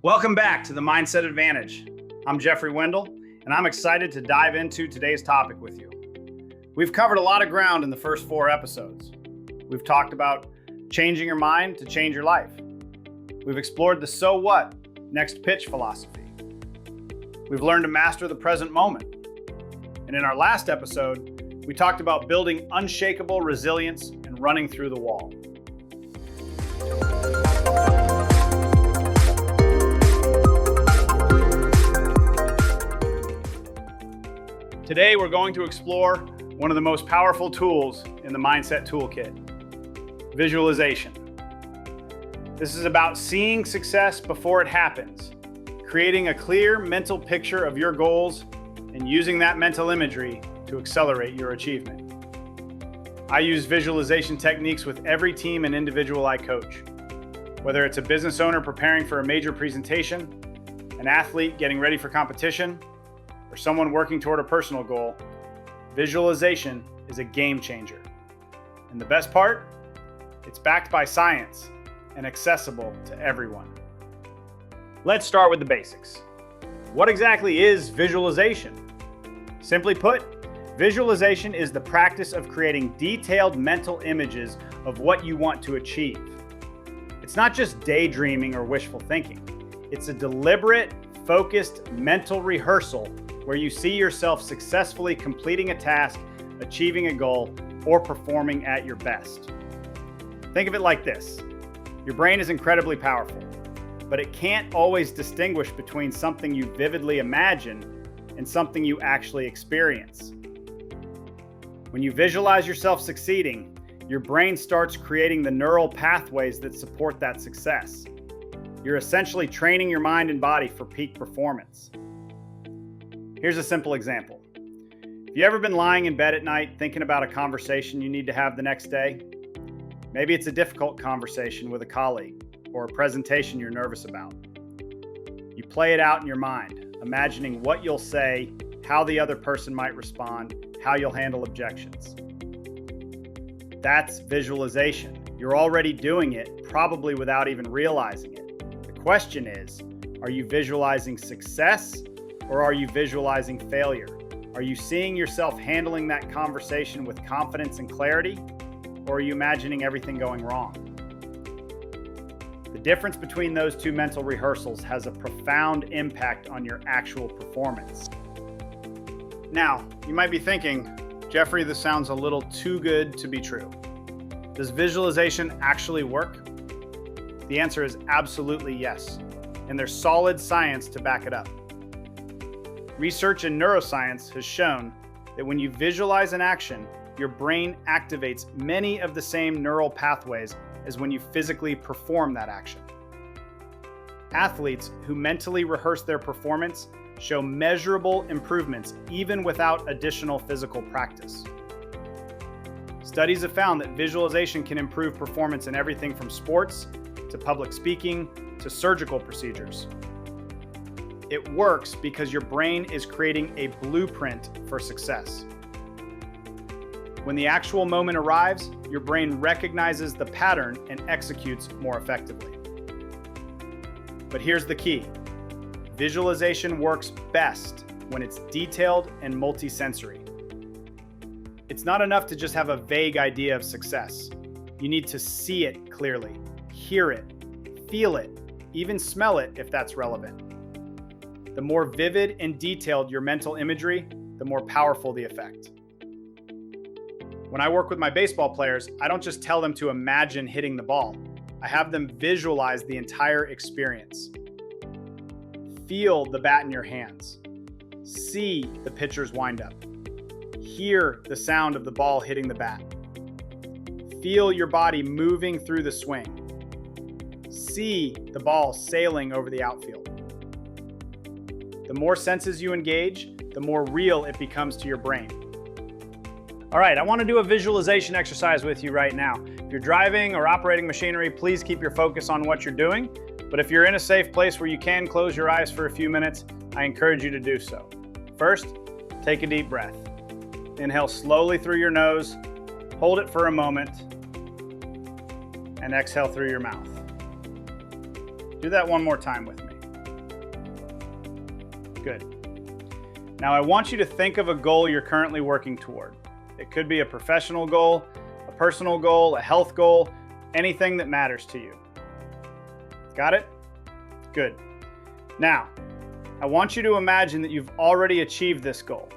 Welcome back to the Mindset Advantage. I'm Jeffrey Wendel, and I'm excited to dive into today's topic with you. We've covered a lot of ground in the first 4 episodes. We've talked about changing your mind to change your life. We've explored the so what, next pitch philosophy. We've learned to master the present moment. And in our last episode, we talked about building unshakable resilience and running through the wall. Today, we're going to explore one of the most powerful tools in the Mindset Toolkit, visualization. This is about seeing success before it happens, creating a clear mental picture of your goals, and using that mental imagery to accelerate your achievement. I use visualization techniques with every team and individual I coach. Whether it's a business owner preparing for a major presentation, an athlete getting ready for competition, or someone working toward a personal goal, visualization is a game changer. And the best part, it's backed by science and accessible to everyone. Let's start with the basics. What exactly is visualization? Simply put, visualization is the practice of creating detailed mental images of what you want to achieve. It's not just daydreaming or wishful thinking. It's a deliberate, focused mental rehearsal where you see yourself successfully completing a task, achieving a goal, or performing at your best. Think of it like this. Your brain is incredibly powerful, but it can't always distinguish between something you vividly imagine and something you actually experience. When you visualize yourself succeeding, your brain starts creating the neural pathways that support that success. You're essentially training your mind and body for peak performance. Here's a simple example. Have you ever been lying in bed at night thinking about a conversation you need to have the next day? Maybe it's a difficult conversation with a colleague or a presentation you're nervous about. You play it out in your mind, imagining what you'll say, how the other person might respond, how you'll handle objections. That's visualization. You're already doing it, probably without even realizing it. The question is, are you visualizing success? Or are you visualizing failure? Are you seeing yourself handling that conversation with confidence and clarity? Or are you imagining everything going wrong? The difference between those two mental rehearsals has a profound impact on your actual performance. Now, you might be thinking, Jeffrey, this sounds a little too good to be true. Does visualization actually work? The answer is absolutely yes, and there's solid science to back it up. Research in neuroscience has shown that when you visualize an action, your brain activates many of the same neural pathways as when you physically perform that action. Athletes who mentally rehearse their performance show measurable improvements even without additional physical practice. Studies have found that visualization can improve performance in everything from sports to public speaking to surgical procedures. It works because your brain is creating a blueprint for success. When the actual moment arrives, your brain recognizes the pattern and executes more effectively. But here's the key. Visualization works best when it's detailed and multisensory. It's not enough to just have a vague idea of success. You need to see it clearly, hear it, feel it, even smell it if that's relevant. The more vivid and detailed your mental imagery, the more powerful the effect. When I work with my baseball players, I don't just tell them to imagine hitting the ball. I have them visualize the entire experience. Feel the bat in your hands. See the pitcher's windup. Hear the sound of the ball hitting the bat. Feel your body moving through the swing. See the ball sailing over the outfield. The more senses you engage, the more real it becomes to your brain. All right, I want to do a visualization exercise with you right now. If you're driving or operating machinery, please keep your focus on what you're doing. But if you're in a safe place where you can close your eyes for a few minutes, I encourage you to do so. First, take a deep breath. Inhale slowly through your nose, hold it for a moment, and exhale through your mouth. Do that one more time with me. Good. Now I want you to think of a goal you're currently working toward. It could be a professional goal, a personal goal, a health goal, anything that matters to you. Got it? Good. Now, I want you to imagine that you've already achieved this goal.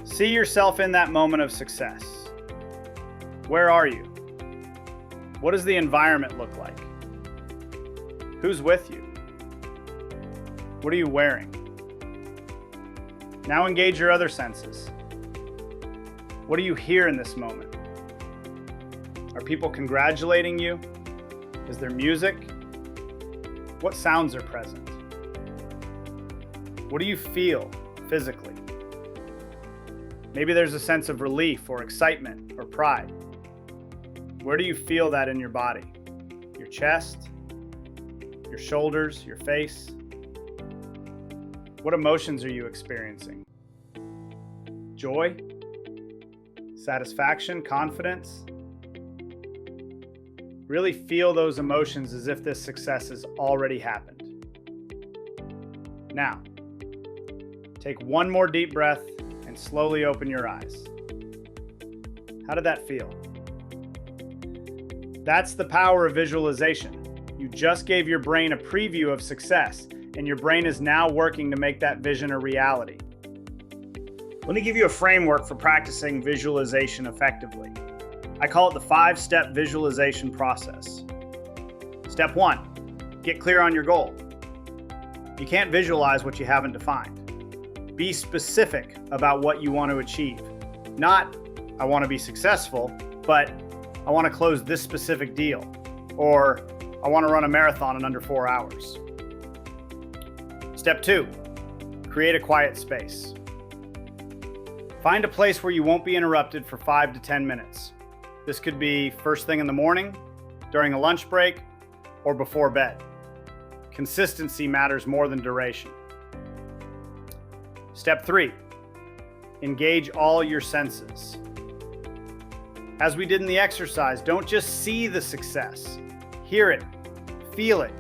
See yourself in that moment of success. Where are you? What does the environment look like? Who's with you? What are you wearing? Now engage your other senses. What do you hear in this moment? Are people congratulating you? Is there music? What sounds are present? What do you feel physically? Maybe there's a sense of relief or excitement or pride. Where do you feel that in your body? Your chest? Your shoulders? Your face? What emotions are you experiencing? Joy? Satisfaction? Confidence? Really feel those emotions as if this success has already happened. Now, take one more deep breath and slowly open your eyes. How did that feel? That's the power of visualization. You just gave your brain a preview of success, and your brain is now working to make that vision a reality. Let me give you a framework for practicing visualization effectively. I call it the 5-step visualization process. Step 1, get clear on your goal. You can't visualize what you haven't defined. Be specific about what you want to achieve. Not, I want to be successful, but I want to close this specific deal, or I want to run a marathon in under 4 hours. Step 2, create a quiet space. Find a place where you won't be interrupted for 5 to 10 minutes. This could be first thing in the morning, during a lunch break, or before bed. Consistency matters more than duration. Step 3, engage all your senses. As we did in the exercise, don't just see the success. Hear it, feel it,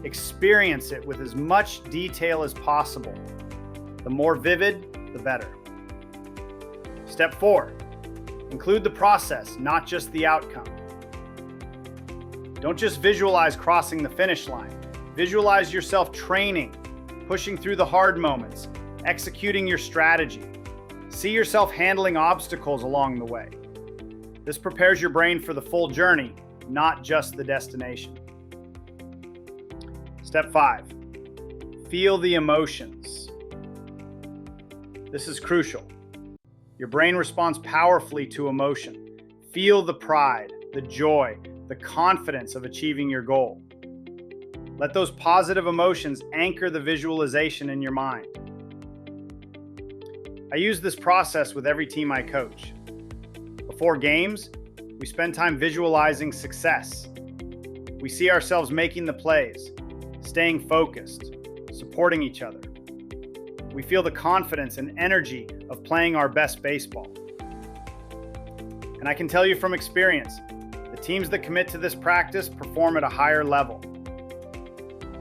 experience it with as much detail as possible. The more vivid, the better. Step 4, include the process, not just the outcome. Don't just visualize crossing the finish line. Visualize yourself training, pushing through the hard moments, executing your strategy. See yourself handling obstacles along the way. This prepares your brain for the full journey, not just the destination. Step 5, feel the emotions. This is crucial. Your brain responds powerfully to emotion. Feel the pride, the joy, the confidence of achieving your goal. Let those positive emotions anchor the visualization in your mind. I use this process with every team I coach. Before games, we spend time visualizing success. We see ourselves making the plays, staying focused, supporting each other. We feel the confidence and energy of playing our best baseball. And I can tell you from experience, the teams that commit to this practice perform at a higher level.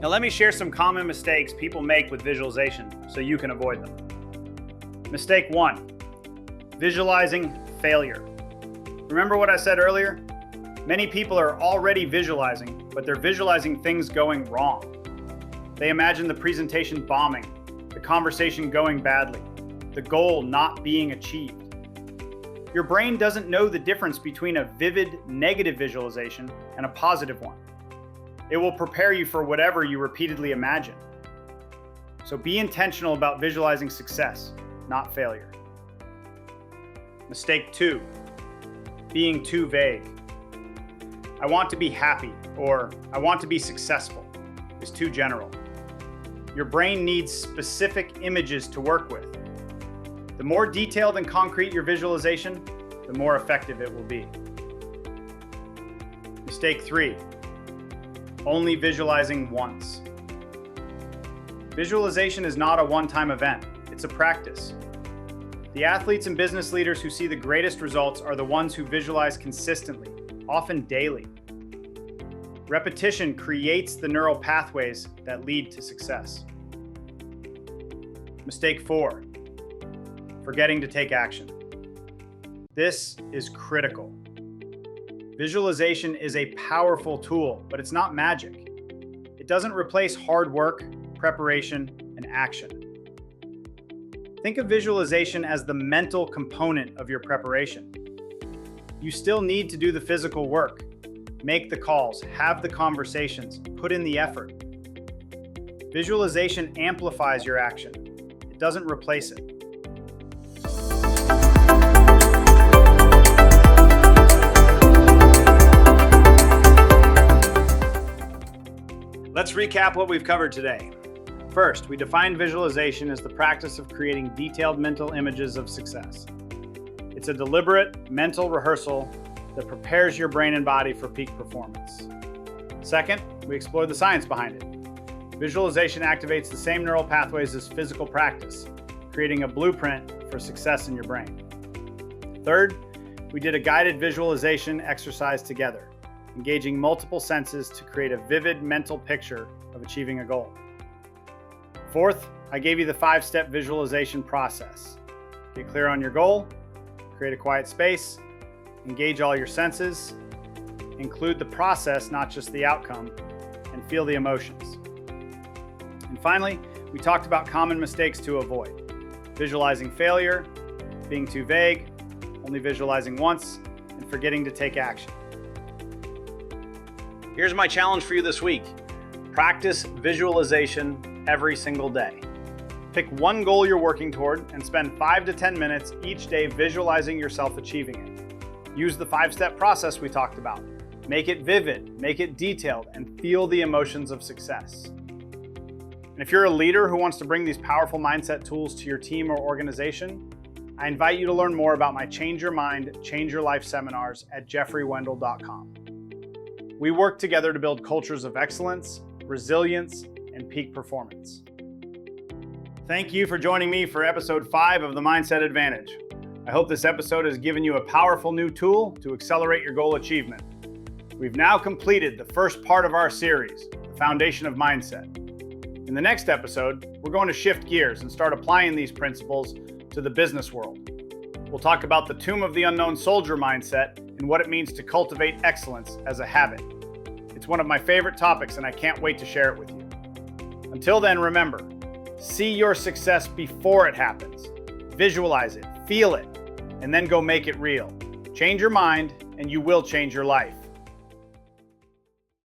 Now let me share some common mistakes people make with visualization so you can avoid them. Mistake 1, visualizing failure. Remember what I said earlier? Many people are already visualizing, but they're visualizing things going wrong. They imagine the presentation bombing, the conversation going badly, the goal not being achieved. Your brain doesn't know the difference between a vivid negative visualization and a positive one. It will prepare you for whatever you repeatedly imagine. So be intentional about visualizing success, not failure. Mistake 2, being too vague. I want to be happy or I want to be successful is too general. Your brain needs specific images to work with. The more detailed and concrete your visualization, the more effective it will be. Mistake 3, only visualizing once. Visualization is not a one-time event, it's a practice. The athletes and business leaders who see the greatest results are the ones who visualize consistently, often daily. Repetition creates the neural pathways that lead to success. Mistake 4, forgetting to take action. This is critical. Visualization is a powerful tool, but it's not magic. It doesn't replace hard work, preparation, and action. Think of visualization as the mental component of your preparation. You still need to do the physical work, make the calls, have the conversations, put in the effort. Visualization amplifies your action. It doesn't replace it. Let's recap what we've covered today. First, we defined visualization as the practice of creating detailed mental images of success. It's a deliberate mental rehearsal that prepares your brain and body for peak performance. Second, we explored the science behind it. Visualization activates the same neural pathways as physical practice, creating a blueprint for success in your brain. Third, we did a guided visualization exercise together, engaging multiple senses to create a vivid mental picture of achieving a goal. Fourth, I gave you the 5-step visualization process. Get clear on your goal, create a quiet space, engage all your senses, include the process, not just the outcome, and feel the emotions. And finally, we talked about common mistakes to avoid: visualizing failure, being too vague, only visualizing once, and forgetting to take action. Here's my challenge for you this week. Practice visualization every single day. Pick one goal you're working toward and spend 5 to 10 minutes each day visualizing yourself achieving it. Use the 5-step process we talked about. Make it vivid, make it detailed, and feel the emotions of success. And if you're a leader who wants to bring these powerful mindset tools to your team or organization, I invite you to learn more about my Change Your Mind, Change Your Life seminars at jeffreywendel.com. We work together to build cultures of excellence, resilience, and peak performance. Thank you for joining me for episode 5 of the Mindset Advantage. I hope this episode has given you a powerful new tool to accelerate your goal achievement. We've now completed the first part of our series, the foundation of mindset. In the next episode, we're going to shift gears and start applying these principles to the business world. We'll talk about the tomb of the unknown soldier mindset and what it means to cultivate excellence as a habit. It's one of my favorite topics, and I can't wait to share it with you. Until then, remember, see your success before it happens. Visualize it, feel it, and then go make it real. Change your mind, and you will change your life.